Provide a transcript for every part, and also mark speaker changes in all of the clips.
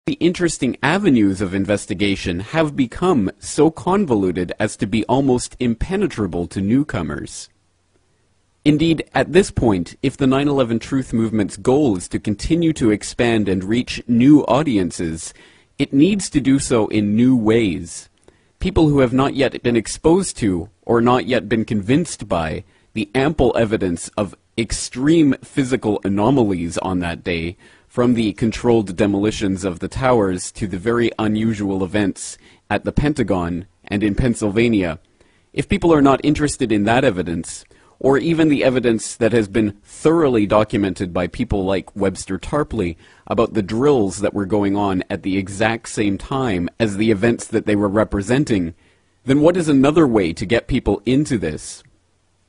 Speaker 1: The interesting avenues of investigation have become so convoluted as to be almost impenetrable to newcomers. Indeed, at this point, if the 9/11 Truth Movement's goal is to continue to expand and reach new audiences, it needs to do so in new ways. People who have not yet been exposed to, or not yet been convinced by, the ample evidence of extreme physical anomalies on that day, from the controlled demolitions of the towers to the very unusual events at the Pentagon and in Pennsylvania. If people are not interested in that evidence, or even the evidence that has been thoroughly documented by people like Webster Tarpley about the drills that were going on at the exact same time as the events that they were representing, then what is another way to get people into this?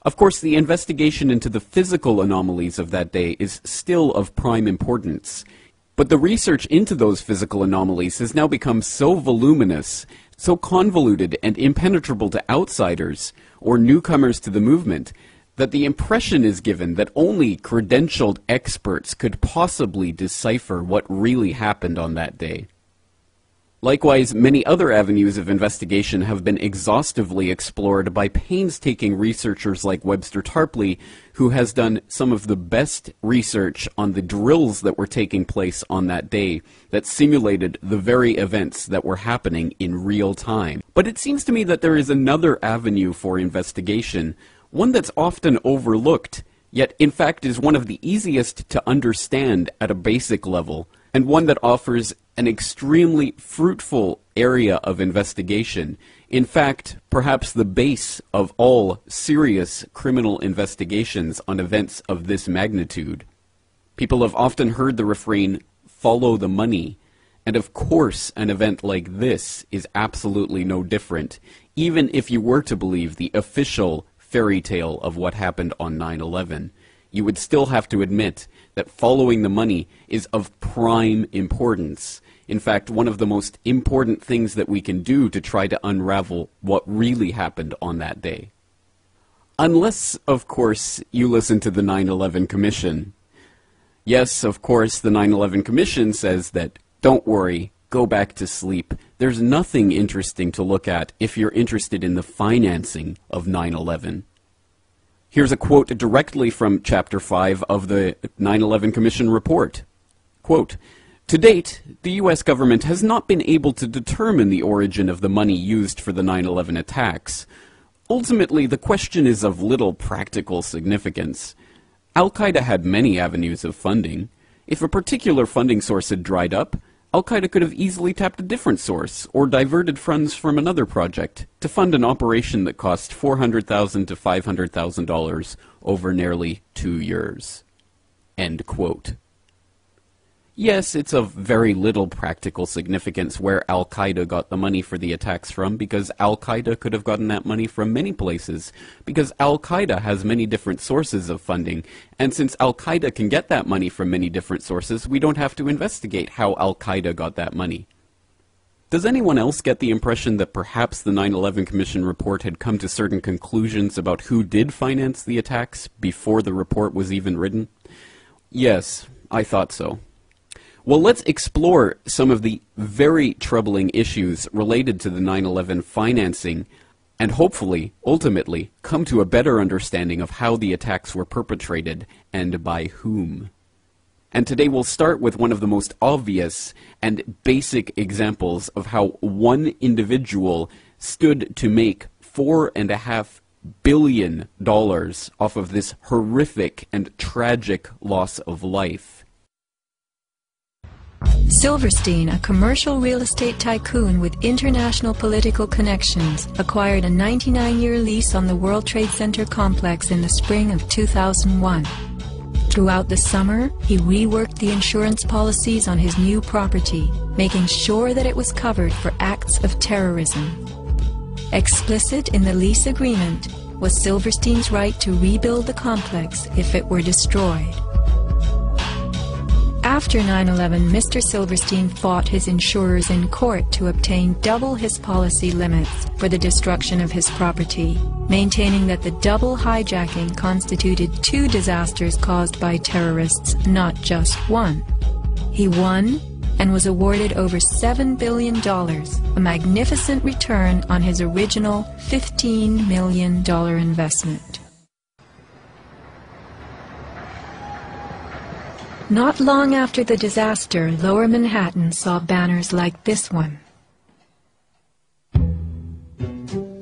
Speaker 1: Of course, the investigation into the physical anomalies of that day is still of prime importance, but the research into those physical anomalies has now become so voluminous, so convoluted and impenetrable to outsiders or newcomers to the movement, that the impression is given that only credentialed experts could possibly decipher what really happened on that day. Likewise, many other avenues of investigation have been exhaustively explored by painstaking researchers like Webster Tarpley, who has done some of the best research on the drills that were taking place on that day that simulated the very events that were happening in real time. But it seems to me that there is another avenue for investigation, one that's often overlooked, yet in fact is one of the easiest to understand at a basic level, and one that offers an extremely fruitful area of investigation. In fact, perhaps the base of all serious criminal investigations on events of this magnitude. People have often heard the refrain, "follow the money," and of course an event like this is absolutely no different, even if you were to believe the official fairy tale of what happened on 9/11. You would still have to admit that following the money is of prime importance. In fact, one of the most important things that we can do to try to unravel what really happened on that day. Unless, of course, you listen to the 9/11 Commission. Yes, of course, the 9/11 Commission says that, don't worry, go back to sleep. There's nothing interesting to look at if you're interested in the financing of 9/11. Here's a quote directly from Chapter 5 of the 9/11 Commission report. Quote, "To date, the U.S. government has not been able to determine the origin of the money used for the 9/11 attacks. Ultimately, the question is of little practical significance. Al-Qaeda had many avenues of funding. If a particular funding source had dried up, Al-Qaeda could have easily tapped a different source or diverted funds from another project to fund an operation that cost $400,000 to $500,000 over nearly 2 years." End quote. Yes, it's of very little practical significance where Al-Qaeda got the money for the attacks from, because Al-Qaeda could have gotten that money from many places, because Al-Qaeda has many different sources of funding, and since Al-Qaeda can get that money from many different sources, we don't have to investigate how Al-Qaeda got that money. Does anyone else get the impression that perhaps the 9/11 Commission report had come to certain conclusions about who did finance the attacks before the report was even written? Yes, I thought so. Well, let's explore some of the very troubling issues related to the 9/11 financing and hopefully, ultimately, come to a better understanding of how the attacks were perpetrated and by whom. And today we'll start with one of the most obvious and basic examples of how one individual stood to make $4.5 billion off of this horrific and tragic loss of life.
Speaker 2: Silverstein, a commercial real estate tycoon with international political connections, acquired a 99-year lease on the World Trade Center complex in the spring of 2001. Throughout the summer, he reworked the insurance policies on his new property, making sure that it was covered for acts of terrorism. Explicit in the lease agreement was Silverstein's right to rebuild the complex if it were destroyed. After 9/11, Mr. Silverstein fought his insurers in court to obtain double his policy limits for the destruction of his property, maintaining that the double hijacking constituted 2 disasters caused by terrorists, not just one. He won, and was awarded over $7 billion, a magnificent return on his original $15 million investment. Not long after the disaster, Lower Manhattan saw banners like this one.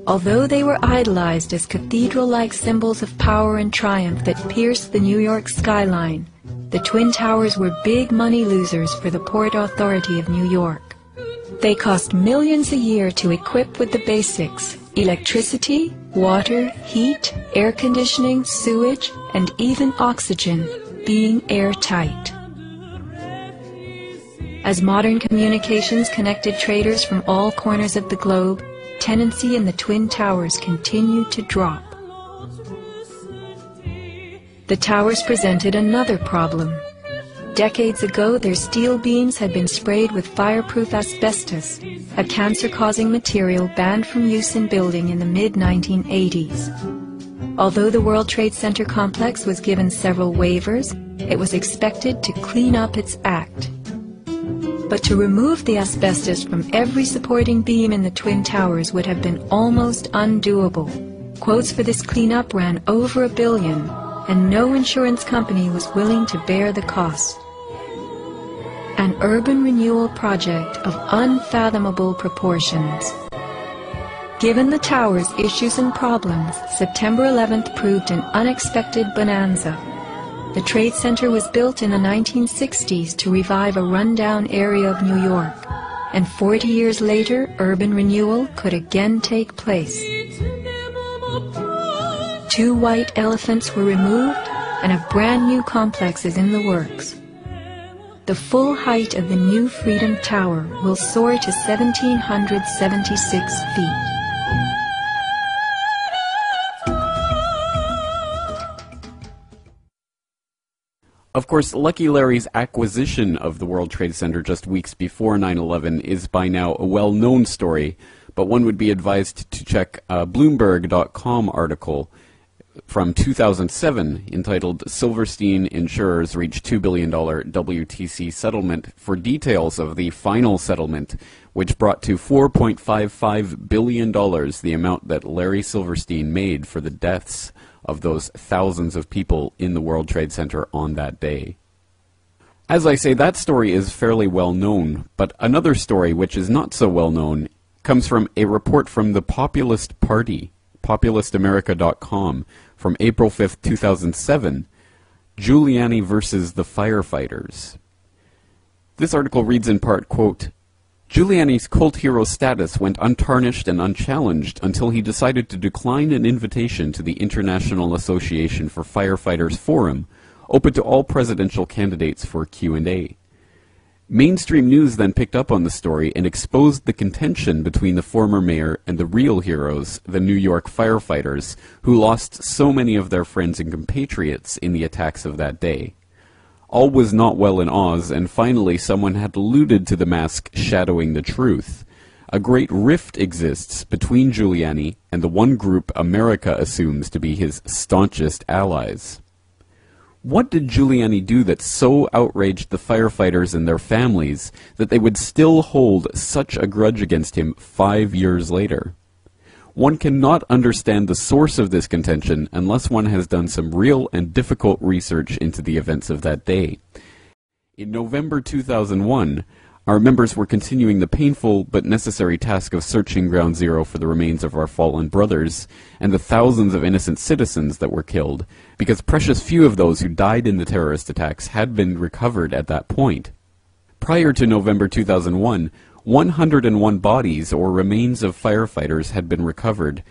Speaker 2: Although they were idolized as cathedral-like symbols of power and triumph that pierced the New York skyline, the Twin Towers were big money losers for the Port Authority of New York. They cost millions a year to equip with the basics: electricity, water, heat, air conditioning, sewage, and even oxygen, being airtight. As modern communications connected traders from all corners of the globe, tenancy in the Twin Towers continued to drop. The towers presented another problem. Decades ago, their steel beams had been sprayed with fireproof asbestos, a cancer-causing material banned from use in building in the mid-1980s. Although the World Trade Center complex was given several waivers, it was expected to clean up its act. But to remove the asbestos from every supporting beam in the Twin Towers would have been almost undoable. Quotes for this cleanup ran over $1 billion, and no insurance company was willing to bear the cost. An urban renewal project of unfathomable proportions. Given the tower's issues and problems, September 11th proved an unexpected bonanza. The Trade Center was built in the 1960s to revive a rundown area of New York, and 40 years later, urban renewal could again take place. 2 white elephants were removed, and a brand new complex is in the works. The full height of the new Freedom Tower will soar to 1,776 feet.
Speaker 1: Of course, Lucky Larry's acquisition of the World Trade Center just weeks before 9/11 is by now a well-known story, but one would be advised to check a Bloomberg.com article from 2007 entitled "Silverstein Insurers Reach $2 Billion WTC Settlement" for details of the final settlement, which brought to $4.55 billion the amount that Larry Silverstein made for the deaths of those thousands of people in the World Trade Center on that day. As I say, that story is fairly well known, but another story which is not so well known comes from a report from the Populist Party, populistamerica.com, from April 5th, 2007, Giuliani versus the Firefighters. This article reads in part, quote, Giuliani's cult hero status went untarnished and unchallenged until he decided to decline an invitation to the International Association for Firefighters Forum, open to all presidential candidates for Q&A. Mainstream news then picked up on the story and exposed the contention between the former mayor and the real heroes, the New York firefighters, who lost so many of their friends and compatriots in the attacks of that day. All was not well in Oz, and finally someone had alluded to the mask shadowing the truth. A great rift exists between Giuliani and the one group America assumes to be his staunchest allies. What did Giuliani do that so outraged the firefighters and their families that they would still hold such a grudge against him 5 years later? One cannot understand the source of this contention unless one has done some real and difficult research into the events of that day. In November 2001, our members were continuing the painful but necessary task of searching Ground Zero for the remains of our fallen brothers and the thousands of innocent citizens that were killed, because precious few of those who died in the terrorist attacks had been recovered at that point. Prior to November 2001, 101 bodies or remains of firefighters had been recovered,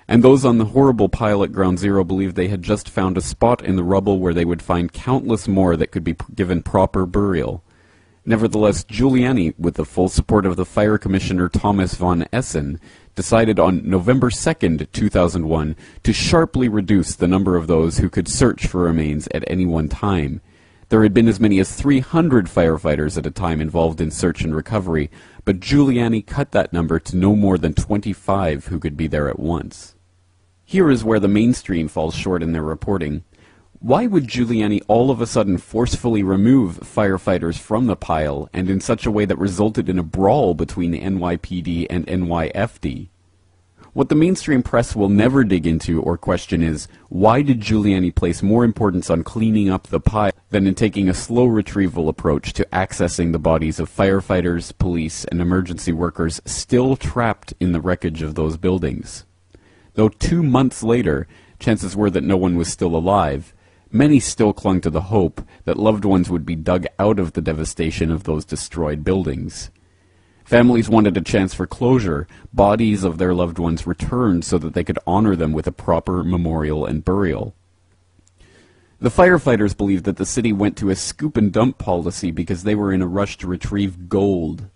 Speaker 1: and those on the horrible pile at Ground Zero believed they had just found a spot in the rubble where they would find countless more that could be given proper burial. Nevertheless, Giuliani, with the full support of the Fire Commissioner Thomas von Essen, decided on November 2nd, 2001, to sharply reduce the number of those who could search for remains at any one time. There had been as many as 300 firefighters at a time involved in search and recovery, but Giuliani cut that number to no more than 25 who could be there at once. Here is where the mainstream falls short in their reporting. Why would Giuliani all of a sudden forcefully remove firefighters from the pile, and in such a way that resulted in a brawl between the NYPD and NYFD? What the mainstream press will never dig into or question is, why did Giuliani place more importance on cleaning up the pile than in taking a slow retrieval approach to accessing the bodies of firefighters, police, and emergency workers still trapped in the wreckage of those buildings? Though 2 months later, chances were that no one was still alive, many still clung to the hope that loved ones would be dug out of the devastation of those destroyed buildings. Families wanted a chance for closure, bodies of their loved ones returned so that they could honor them with a proper memorial and burial. The firefighters believed that the city went to a scoop and dump policy because they were in a rush to retrieve gold.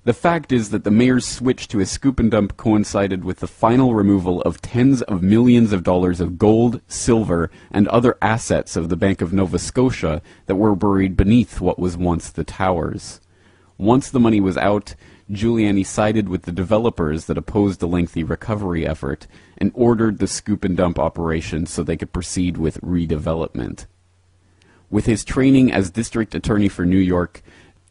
Speaker 1: The fact is that the mayor's switch to a scoop and dump coincided with the final removal of tens of millions of dollars of gold, silver, and other assets of the Bank of Nova Scotia that were buried beneath what was once the towers. Once the money was out, Giuliani sided with the developers that opposed the lengthy recovery effort and ordered the scoop and dump operation so they could proceed with redevelopment. With his training as district attorney for New York,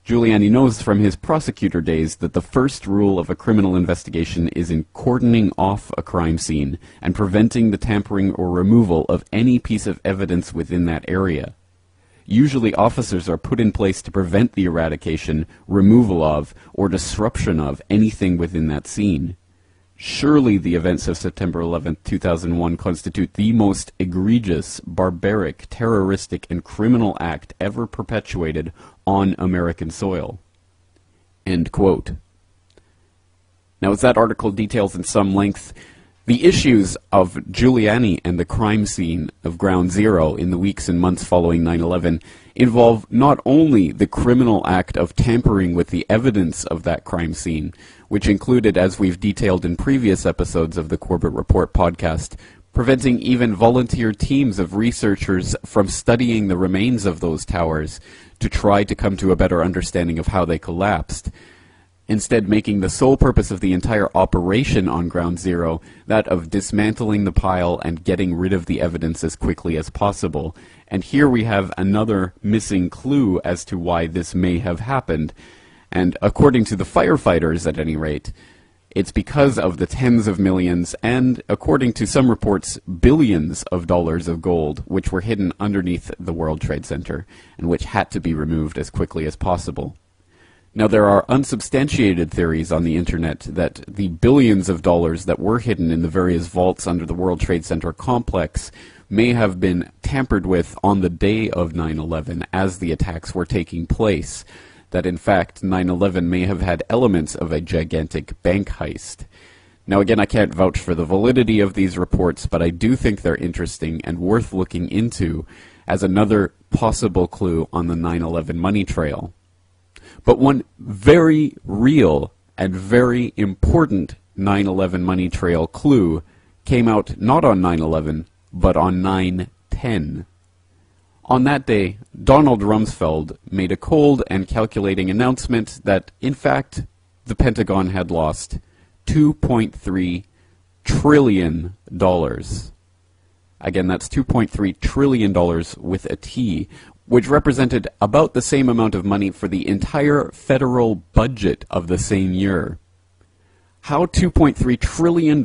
Speaker 1: Giuliani knows from his prosecutor days that the first rule of a criminal investigation is in cordoning off a crime scene and preventing the tampering or removal of any piece of evidence within that area. Usually officers are put in place to prevent the eradication, removal of, or disruption of anything within that scene. Surely the events of September 11, 2001 constitute the most egregious, barbaric, terroristic, and criminal act ever perpetuated on American soil. End quote. Now, as that article details in some length, the issues of Giuliani and the crime scene of Ground Zero in the weeks and months following 9/11 involve not only the criminal act of tampering with the evidence of that crime scene, which included, as we've detailed in previous episodes of the Corbett Report podcast, preventing even volunteer teams of researchers from studying the remains of those towers to try to come to a better understanding of how they collapsed, instead making the sole purpose of the entire operation on Ground Zero that of dismantling the pile and getting rid of the evidence as quickly as possible. And here we have another missing clue as to why this may have happened. And according to the firefighters, at any rate, it's because of the tens of millions and, according to some reports, billions of dollars of gold which were hidden underneath the World Trade Center and which had to be removed as quickly as possible. Now, there are unsubstantiated theories on the internet that the billions of dollars that were hidden in the various vaults under the World Trade Center complex may have been tampered with on the day of 9/11 as the attacks were taking place. That, in fact, 9/11 may have had elements of a gigantic bank heist. Now, again, I can't vouch for the validity of these reports, but I do think they're interesting and worth looking into as another possible clue on the 9/11 money trail. But one very real and very important 9/11 money trail clue came out not on 9/11, but on 9/10. On that day, Donald Rumsfeld made a cold and calculating announcement that, in fact, the Pentagon had lost $2.3 trillion. Again, that's $2.3 trillion with a T, which represented about the same amount of money for the entire federal budget of the same year. How $2.3 trillion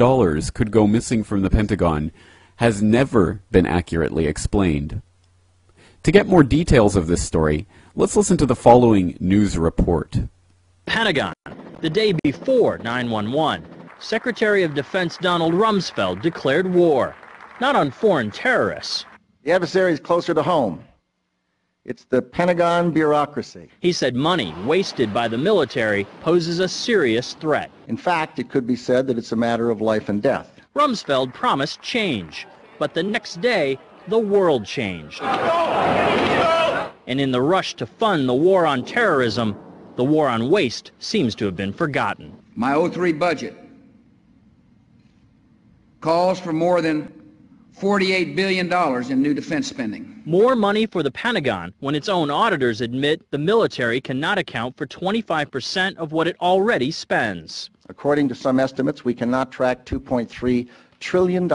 Speaker 1: could go missing from the Pentagon has never been accurately explained. To get more details of this story, let's listen to the following news report.
Speaker 3: Pentagon. The day before 9/11, Secretary of Defense Donald Rumsfeld declared war, not on foreign terrorists.
Speaker 4: The adversary is closer to home. It's the Pentagon bureaucracy.
Speaker 3: He said money wasted by the military poses a serious threat.
Speaker 4: In fact, it could be said that it's a matter of life and death.
Speaker 3: Rumsfeld promised change, but the next day, the world changed. And in the rush to fund the war on terrorism, the war on waste seems to have been forgotten.
Speaker 5: My 03 budget calls for more than $48 billion in new defense spending.
Speaker 3: More money for the Pentagon when its own auditors admit the military cannot account for 25% of what it already spends.
Speaker 4: According to some estimates, we cannot track $2.3 trillion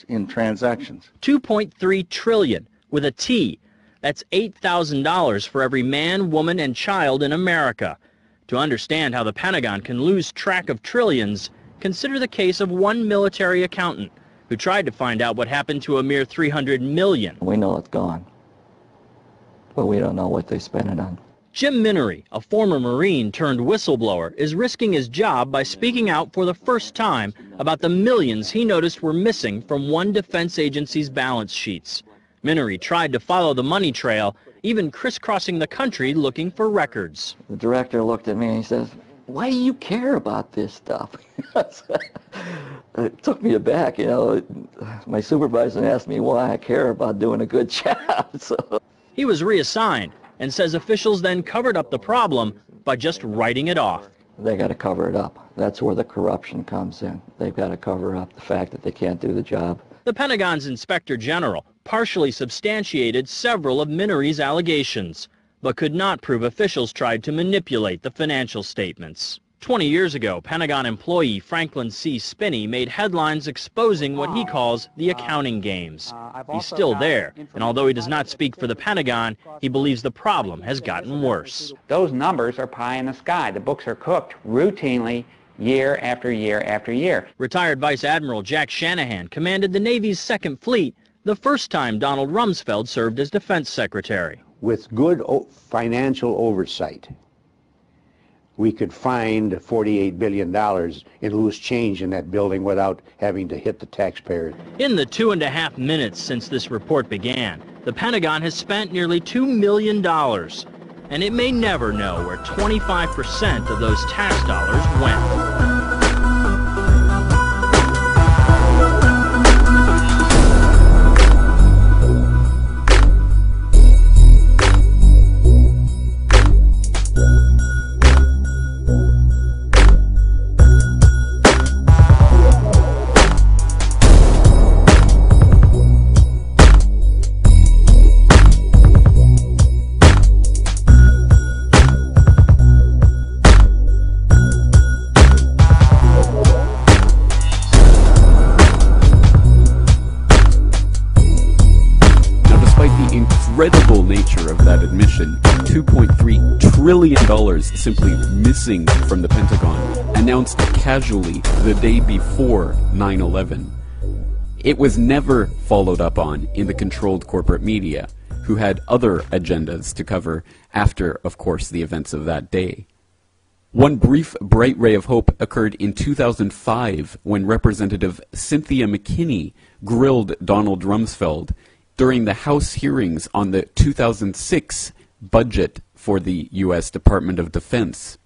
Speaker 4: in transactions.
Speaker 3: $2.3 trillion, with a T. That's $8,000 for every man, woman, and child in America. To understand how the Pentagon can lose track of trillions, consider the case of one military accountant who tried to find out what happened to a mere $300 million.
Speaker 6: We know it's gone, but we don't know what they spent it on.
Speaker 3: Jim Minery, a former Marine turned whistleblower, is risking his job by speaking out for the first time about the millions he noticed were missing from one defense agency's balance sheets. Minery tried to follow the money trail, even crisscrossing the country looking for records.
Speaker 6: The director looked at me and he says, "Why do you care about this stuff?" It took me aback, you know. My supervisor asked me why I care about doing a good job. So.
Speaker 3: He was reassigned and says officials then covered up the problem by just writing it off.
Speaker 6: They got to cover it up. That's where the corruption comes in. They've got to cover up the fact that they can't do the job.
Speaker 3: The Pentagon's Inspector General partially substantiated several of Minery's allegations, but could not prove officials tried to manipulate the financial statements. 20 years ago, Pentagon employee Franklin C. Spinney made headlines exposing what he calls the accounting games. He's still there, and although he does not speak for the Pentagon, he believes the problem has gotten worse.
Speaker 7: Those numbers are pie in the sky. The books are cooked routinely year after year after year.
Speaker 3: Retired Vice Admiral Jack Shanahan commanded the Navy's Second Fleet the first time Donald Rumsfeld served as Defense Secretary.
Speaker 8: With good financial oversight, we could find $48 billion in loose change in that building without having to hit the taxpayers.
Speaker 3: In the 2.5 minutes since this report began, the Pentagon has spent nearly $2 million, and it may never know where 25% of those tax dollars went.
Speaker 1: Incredible nature of that admission, $2.3 trillion simply missing from the Pentagon, announced casually the day before 9/11. It was never followed up on in the controlled corporate media, who had other agendas to cover after, of course, the events of that day. One brief bright ray of hope occurred in 2005 when Representative Cynthia McKinney grilled Donald Rumsfeld during the House hearings on the 2006 budget for the U.S. Department of Defense.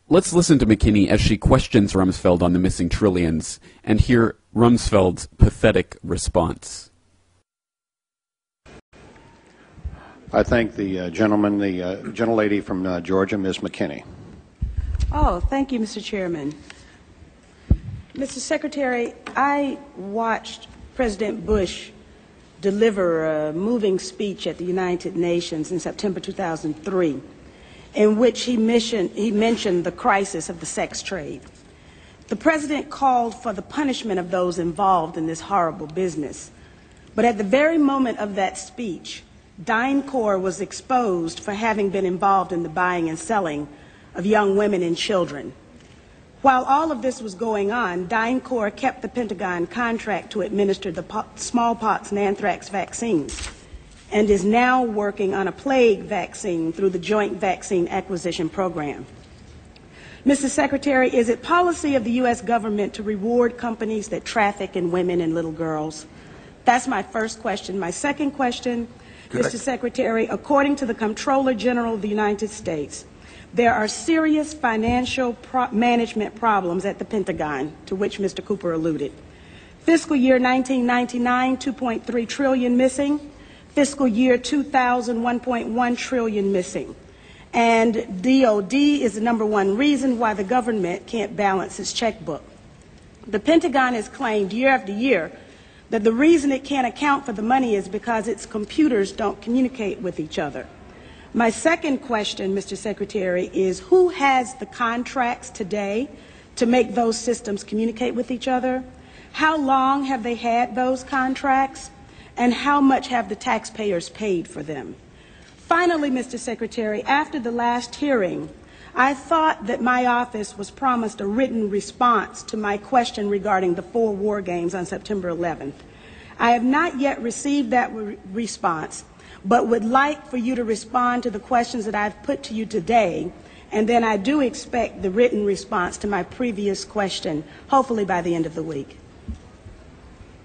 Speaker 1: Let's listen to McKinney as she questions Rumsfeld on the missing trillions and hear Rumsfeld's pathetic response.
Speaker 8: I thank the gentleman, the gentlelady from Georgia, Ms. McKinney.
Speaker 9: Oh, thank you, Mr. Chairman. Mr. Secretary, I watched President Bush deliver a moving speech at the United Nations in September 2003, in which he mentioned the crisis of the sex trade. The President called for the punishment of those involved in this horrible business. But at the very moment of that speech, DynCorp was exposed for having been involved in the buying and selling of young women and children. While all of this was going on, DynCorp kept the Pentagon contract to administer the smallpox and anthrax vaccines and is now working on a plague vaccine through the Joint Vaccine Acquisition Program. Mr. Secretary, is it policy of the U.S. government to reward companies that traffic in women and little girls? That's my first question. My second question, Mr. Secretary, according to the Comptroller General of the United States, there are serious financial management problems at the Pentagon, to which Mr. Cooper alluded. Fiscal year 1999, $2.3 trillion missing. Fiscal year 2000, $1.1 trillion missing. And DOD is the #1 reason why the government can't balance its checkbook. The Pentagon has claimed year after year that the reason it can't account for the money is because its computers don't communicate with each other. My second question, Mr. Secretary, is who has the contracts today to make those systems communicate with each other? How long have they had those contracts? and how much have the taxpayers paid for them? Finally, Mr. Secretary, after the last hearing, I thought that my office was promised a written response to my question regarding the 4 war games on September 11th. I have not yet received that response, but would like for you to respond to the questions that I've put to you today, and then I do expect the written response to my previous question, hopefully by the end of the week.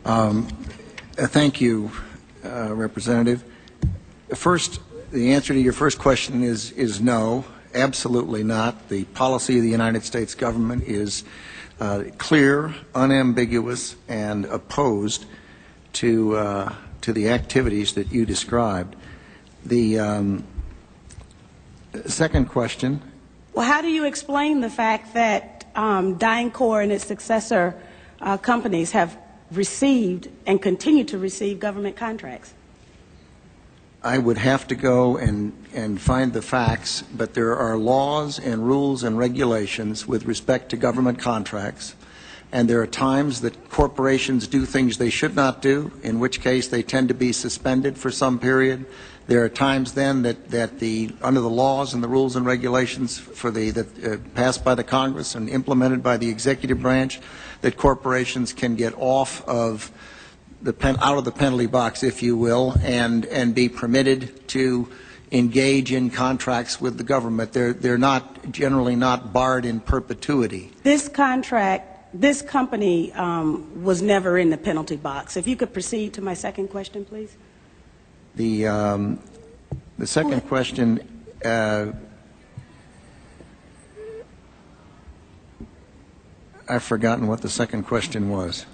Speaker 4: Thank you, Representative. First, the answer to your first question is no, absolutely not. The policy of the United States government is clear, unambiguous, and opposed to the activities that you described. The second question.
Speaker 9: Well, how do you explain the fact that DynCorp and its successor companies have received and continue to receive government contracts?
Speaker 4: I would have to go and find the facts, but there are laws and rules and regulations with respect to government contracts, and there are times that corporations do things they should not do, in which case they tend to be suspended for some period. There are times then that under the laws and the rules and regulations passed by the Congress and implemented by the executive branch, that corporations can get off of out of the penalty box, if you will, and be permitted to engage in contracts with the government. They're not generally not barred in perpetuity.
Speaker 9: This company was never in the penalty box. If you could proceed to my second question, please.
Speaker 4: The second question, I've forgotten what the second question was.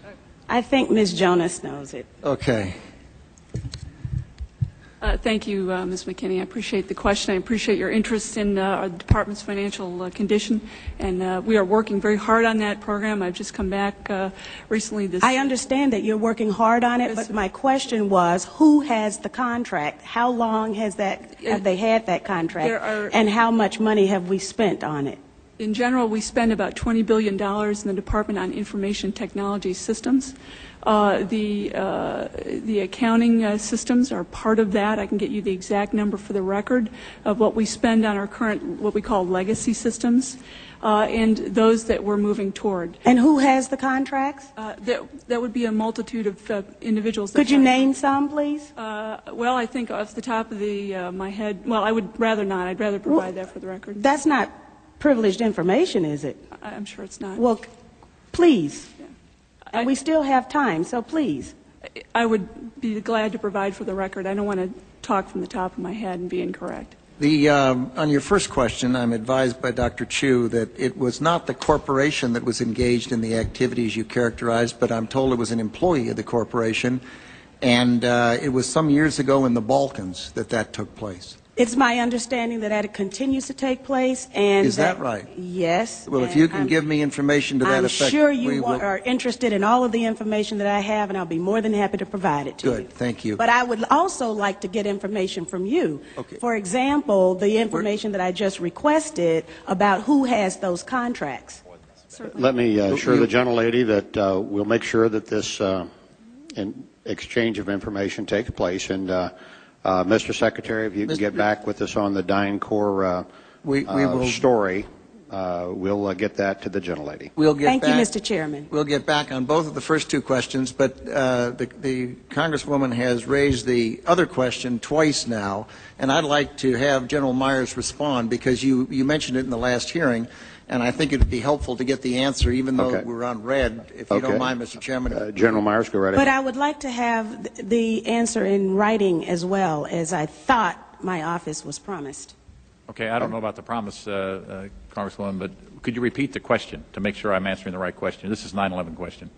Speaker 9: I think Ms. Jonas knows it.
Speaker 4: Okay.
Speaker 10: Thank you, Ms. McKinney. I appreciate the question. I appreciate your interest in our department's financial condition, and we are working very hard on that program. I've just come back recently.
Speaker 9: I understand that you're working hard on it, but my question was, who has the contract? How long have they had that contract, and how much money have we spent on it?
Speaker 10: In general, we spend about $20 billion in the Department on Information Technology Systems. The accounting systems are part of that. I can get you the exact number for the record of what we spend on our current, what we call legacy systems, and those that we're moving toward.
Speaker 9: And who has the contracts?
Speaker 10: That would be a multitude of individuals.
Speaker 9: Could you name some, please?
Speaker 10: Well, I think off the top of my head, well, I would rather not. I'd rather provide that for the record.
Speaker 9: That's not privileged information, is it?
Speaker 10: I'm sure it's not.
Speaker 9: Well, please. Yeah. And we still have time, so please.
Speaker 10: I would be glad to provide for the record. I don't want to talk from the top of my head and be incorrect.
Speaker 4: On your first question, I'm advised by Dr. Chu that it was not the corporation that was engaged in the activities you characterized, but I'm told it was an employee of the corporation, and it was some years ago in the Balkans that took place.
Speaker 9: It's my understanding that it continues to take place, and
Speaker 4: is that right?
Speaker 9: Yes.
Speaker 4: Well, if you can give me information to that effect,
Speaker 9: I'm sure you are interested in all of the information that I have, and I'll be more than happy to provide it to you.
Speaker 4: Good, thank you.
Speaker 9: But I would also like to get information from you. Okay. For example, the information that I just requested about who has those contracts.
Speaker 11: Certainly. Let me assure the gentlelady that we'll make sure that this exchange of information takes place, and Mr. Secretary, if you can get back with us on the DynCorp story, we'll get that to the gentlelady.
Speaker 9: Thank you, Mr. Chairman.
Speaker 4: We'll get back on both of the first two questions, but the Congresswoman has raised the other question twice now, and I'd like to have General Myers respond because you mentioned it in the last hearing, and I think it would be helpful to get the answer, even though we're on red, if you don't mind, Mr. Chairman.
Speaker 11: General Myers, go right ahead.
Speaker 9: But I would like to have the answer in writing as well, as I thought my office was promised.
Speaker 12: Okay, I don't know about the promise, Congresswoman, but could you repeat the question to make sure I'm answering the right question? This is 9/11 question.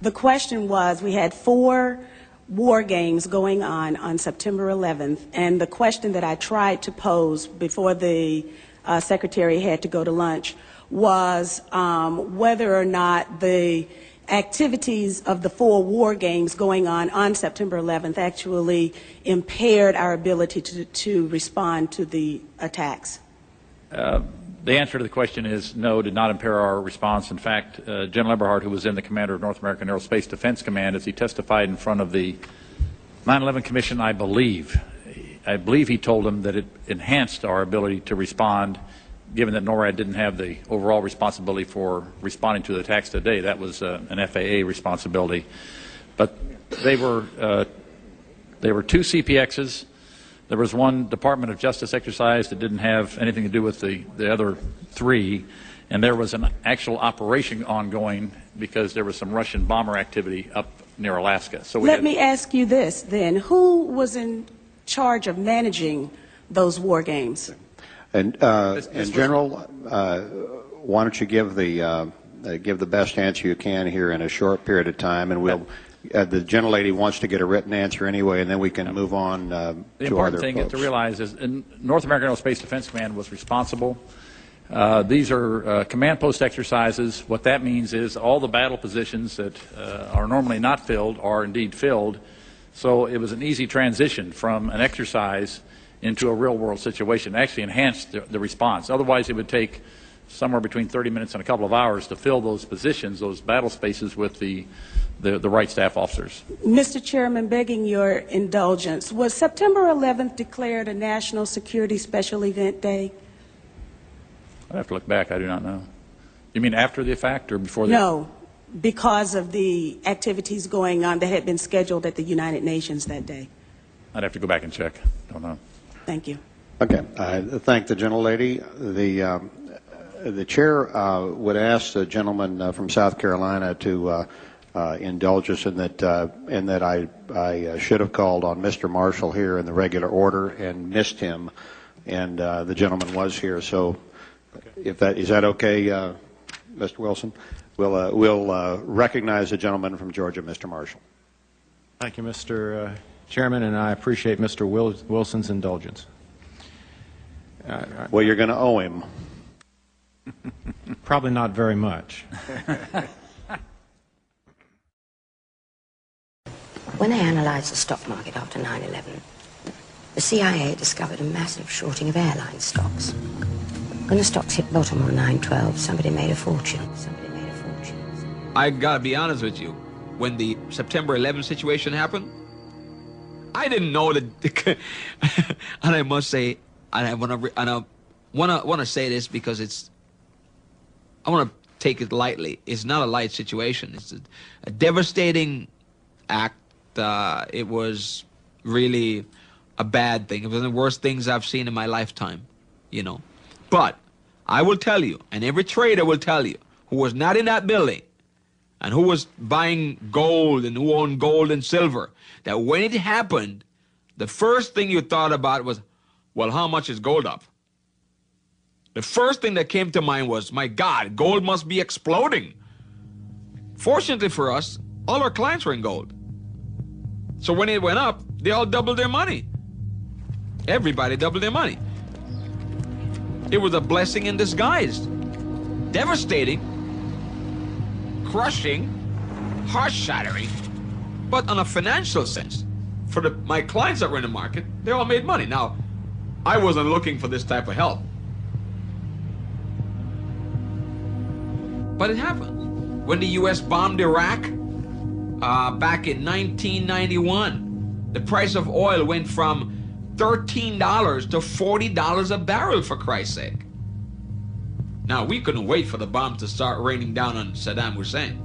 Speaker 9: The question was, we had 4 war games going on September 11th, and the question that I tried to pose before the Secretary had to go to lunch was whether or not the activities of the 4 war games going on September 11th actually impaired our ability to respond to the attacks.
Speaker 12: The answer to the question is no, did not impair our response. In fact, General Eberhart, who was then the commander of North American Aerospace Defense Command, as he testified in front of the 9/11 Commission, I believe he told them that it enhanced our ability to respond, given that NORAD didn't have the overall responsibility for responding to the attacks today. That was an FAA responsibility. But they were two CPXs. There was one Department of Justice exercise that didn't have anything to do with the other three, and there was an actual operation ongoing because there was some Russian bomber activity up near Alaska. So
Speaker 9: let me ask you this then. Who was in charge of managing those war games?
Speaker 11: And General, why don't you give the best answer you can here in a short period of time, and we'll. The gentlelady wants to get a written answer anyway, and then we can move on to other folks.
Speaker 12: The important thing to realize is North American Aerospace Defense Command was responsible. These are command post exercises. What that means is all the battle positions that are normally not filled are indeed filled. So it was an easy transition from an exercise into a real-world situation. It actually enhanced the response. Otherwise, it would take somewhere between 30 minutes and a couple of hours to fill those positions, those battle spaces, with the right staff officers.
Speaker 9: Mr. Chairman, begging your indulgence, was September 11th declared a National Security Special Event Day?
Speaker 12: I'd have to look back. I do not know. You mean after the fact or before the
Speaker 9: No, because of the activities going on that had been scheduled at the United Nations that day.
Speaker 12: I'd have to go back and check. Don't know.
Speaker 9: Thank you.
Speaker 11: Okay. I thank the gentlelady. The chair would ask the gentleman from South Carolina to indulge us in that I should have called on Mr. Marshall here in the regular order and missed him, and the gentleman was here. So, if that is that okay, Mr. Wilson, we'll recognize the gentleman from Georgia, Mr. Marshall.
Speaker 13: Thank you, Mr. Chairman, and I appreciate Mr. Wilson's indulgence.
Speaker 11: Well, you're going to owe him.
Speaker 13: Probably not very much.
Speaker 14: When they analyzed the stock market after 9/11, the CIA discovered a massive shorting of airline stocks. When the stocks hit bottom on 9/12, somebody made a fortune.
Speaker 15: I gotta be honest with you. When the September 11th situation happened, I didn't know that. And I must say, I wanna say this because I want to take it lightly. It's not a light situation. It's a devastating act. It was really a bad thing. It was one of the worst things I've seen in my lifetime, you know. But I will tell you, and every trader will tell you, who was not in that building and who was buying gold and who owned gold and silver, that when it happened, the first thing you thought about was, well, how much is gold up? The first thing that came to mind was, my God, gold must be exploding. Fortunately for us, all our clients were in gold. So when it went up, they all doubled their money. Everybody doubled their money. It was a blessing in disguise. Devastating, crushing, heart-shattering, but on a financial sense, for my clients that were in the market, they all made money. Now, I wasn't looking for this type of help. But it happened. When the U.S. bombed Iraq back in 1991, the price of oil went from $13 to $40 a barrel, for Christ's sake. Now, we couldn't wait for the bomb to start raining down on Saddam Hussein.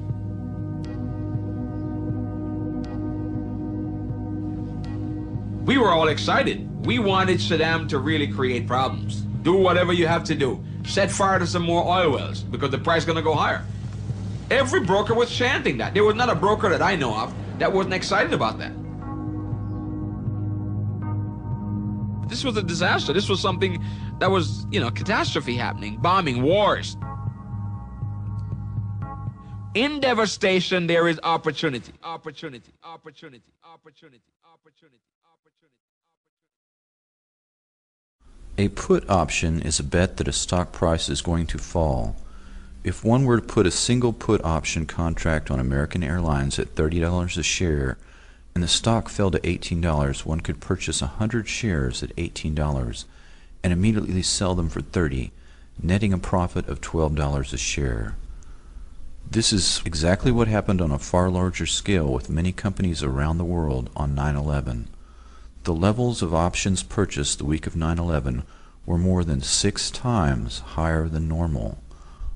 Speaker 15: We were all excited. We wanted Saddam to really create problems. Do whatever you have to do. Set fire to some more oil wells because the price is going to go higher. Every broker was chanting that. There was not a broker that I know of that wasn't excited about that. This was a disaster. This was something that was, you know, catastrophe happening, bombing, wars. In devastation, there is opportunity. Opportunity, opportunity, opportunity, opportunity, opportunity.
Speaker 16: A put option is a bet that a stock price is going to fall. If one were to put a single put option contract on American Airlines at $30 a share and the stock fell to $18, one could purchase 100 shares at $18 and immediately sell them for $30, netting a profit of $12 a share. This is exactly what happened on a far larger scale with many companies around the world on 9/11. The levels of options purchased the week of 9/11 were more than 6 times higher than normal.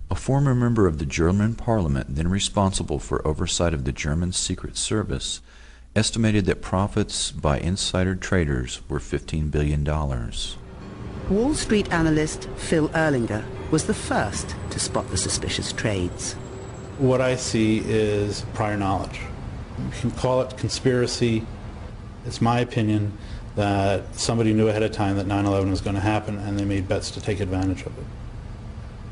Speaker 16: A former member of the German parliament, then responsible for oversight of the German Secret Service, estimated that profits by insider traders were $15 billion.
Speaker 17: Wall Street analyst Phil Erlinger was the first to spot the suspicious trades.
Speaker 18: What I see is prior knowledge. You can call it conspiracy. It's my opinion that somebody knew ahead of time that 9/11 was going to happen, and they made bets to take advantage of it.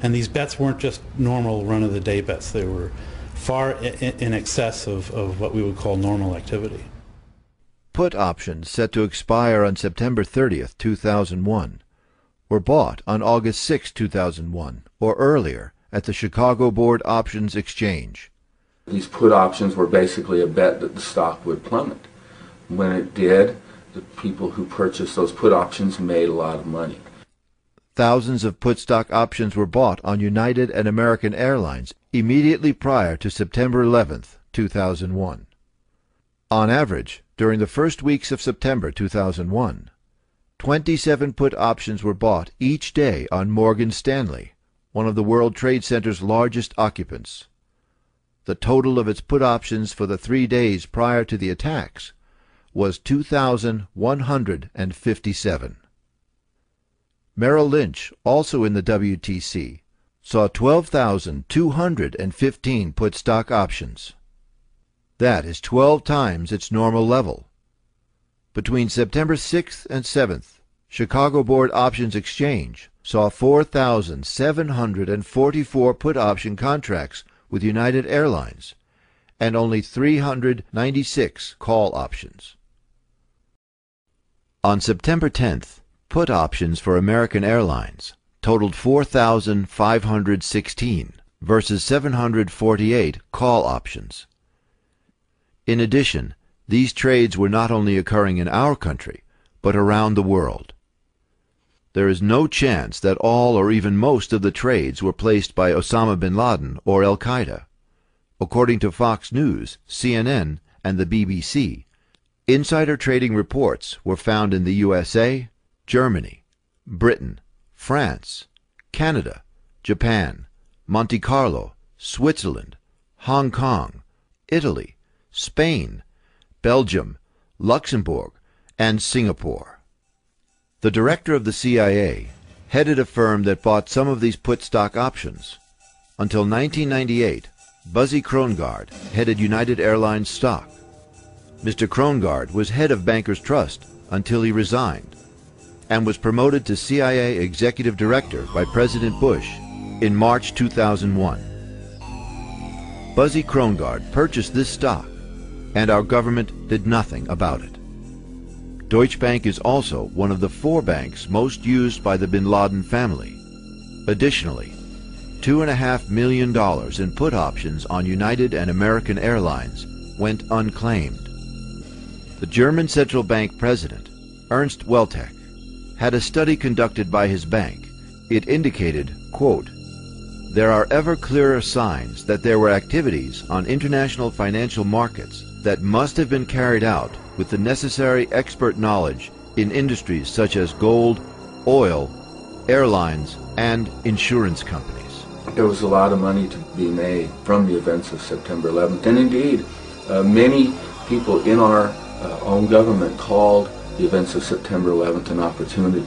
Speaker 18: And these bets weren't just normal run-of-the-day bets. They were far in excess of what we would call normal activity.
Speaker 19: Put options set to expire on September 30th, 2001, were bought on August 6, 2001, or earlier, at the Chicago Board Options Exchange.
Speaker 20: These put options were basically a bet that the stock would plummet. When it did, the people who purchased those put options made a lot of money.
Speaker 19: Thousands of put stock options were bought on United and American Airlines immediately prior to September 11th, 2001. On average, during the first weeks of September 2001, 27 put options were bought each day on Morgan Stanley, one of the World Trade Center's largest occupants. The total of its put options for the 3 days prior to the attacks was 2,157. Merrill Lynch, also in the WTC, saw 12,215 put stock options. That is 12 times its normal level. Between September 6th and 7th, Chicago Board Options Exchange saw 4,744 put option contracts with United Airlines and only 396 call options. On September 10th, put options for American Airlines totaled 4,516 versus 748 call options. In addition, these trades were not only occurring in our country, but around the world. There is no chance that all or even most of the trades were placed by Osama bin Laden or Al-Qaeda. According to Fox News, CNN, and the BBC, insider trading reports were found in the USA, Germany, Britain, France, Canada, Japan, Monte Carlo, Switzerland, Hong Kong, Italy, Spain, Belgium, Luxembourg, and Singapore. The director of the CIA headed a firm that bought some of these put stock options. Until 1998, Buzzy Krongard headed United Airlines stock. Mr. Krongard was head of Bankers Trust until he resigned, and was promoted to CIA Executive Director by President Bush in March 2001. Buzzy Krongard purchased this stock, and our government did nothing about it. Deutsche Bank is also one of the 4 banks most used by the bin Laden family. Additionally, $2.5 million in put options on United and American Airlines went unclaimed. The German central bank president, Ernst Weltek, had a study conducted by his bank. It indicated, quote, "There are ever clearer signs that there were activities on international financial markets that must have been carried out with the necessary expert knowledge in industries such as gold, oil, airlines, and insurance companies."
Speaker 20: There was a lot of money to be made from the events of September 11th, and indeed, many people in our own government called the events of September 11th an opportunity.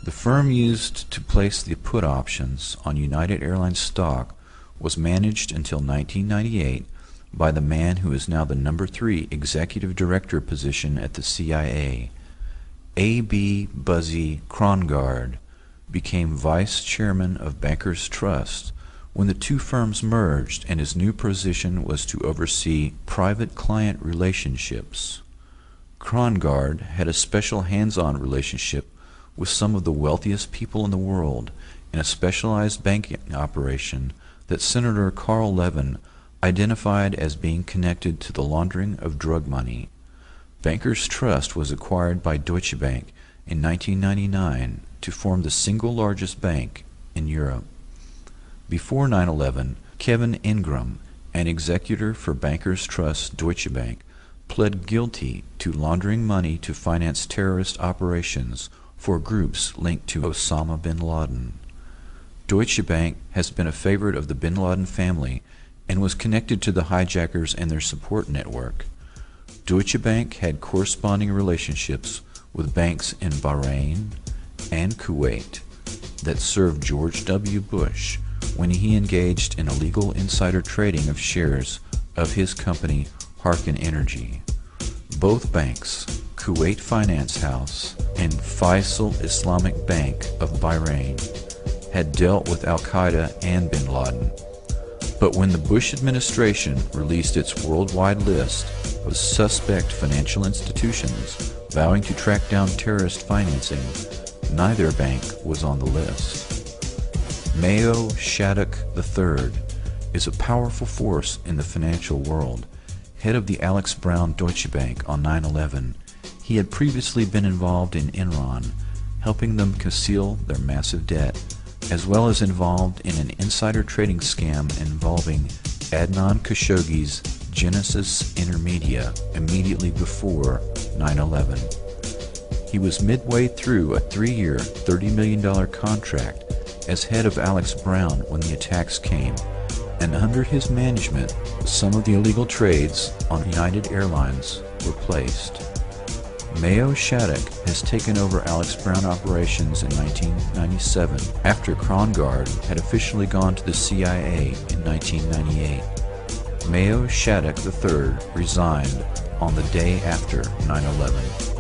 Speaker 16: The firm used to place the put options on United Airlines stock was managed until 1998 by the man who is now the number 3 executive director position at the CIA. A.B. Buzzy Krongard became vice chairman of Bankers Trust when the 2 firms merged, and his new position was to oversee private client relationships. Krongard had a special hands-on relationship with some of the wealthiest people in the world in a specialized banking operation that Senator Carl Levin identified as being connected to the laundering of drug money. Bankers Trust was acquired by Deutsche Bank in 1999 to form the single largest bank in Europe. Before 9/11, Kevin Ingram, an executor for Bankers Trust Deutsche Bank, pled guilty to laundering money to finance terrorist operations for groups linked to Osama bin Laden. Deutsche Bank has been a favorite of the bin Laden family and was connected to the hijackers and their support network. Deutsche Bank had corresponding relationships with banks in Bahrain and Kuwait that served George W. Bush when he engaged in illegal insider trading of shares of his company Harkin Energy. Both banks, Kuwait Finance House and Faisal Islamic Bank of Bahrain, had dealt with Al-Qaeda and bin Laden. But when the Bush administration released its worldwide list of suspect financial institutions vowing to track down terrorist financing, neither bank was on the list. Mayo Shattuck III is a powerful force in the financial world. Head of the Alex Brown Deutsche Bank on 9/11, he had previously been involved in Enron, helping them conceal their massive debt, as well as involved in an insider trading scam involving Adnan Khashoggi's Genesis Intermedia immediately before 9/11. He was midway through a 3-year, $30 million contract as head of Alex Brown when the attacks came, and under his management, some of the illegal trades on United Airlines were placed. Mayo Shattuck has taken over Alex Brown operations in 1997 after Krongard had officially gone to the CIA in 1998. Mayo Shattuck III resigned on the day after 9/11.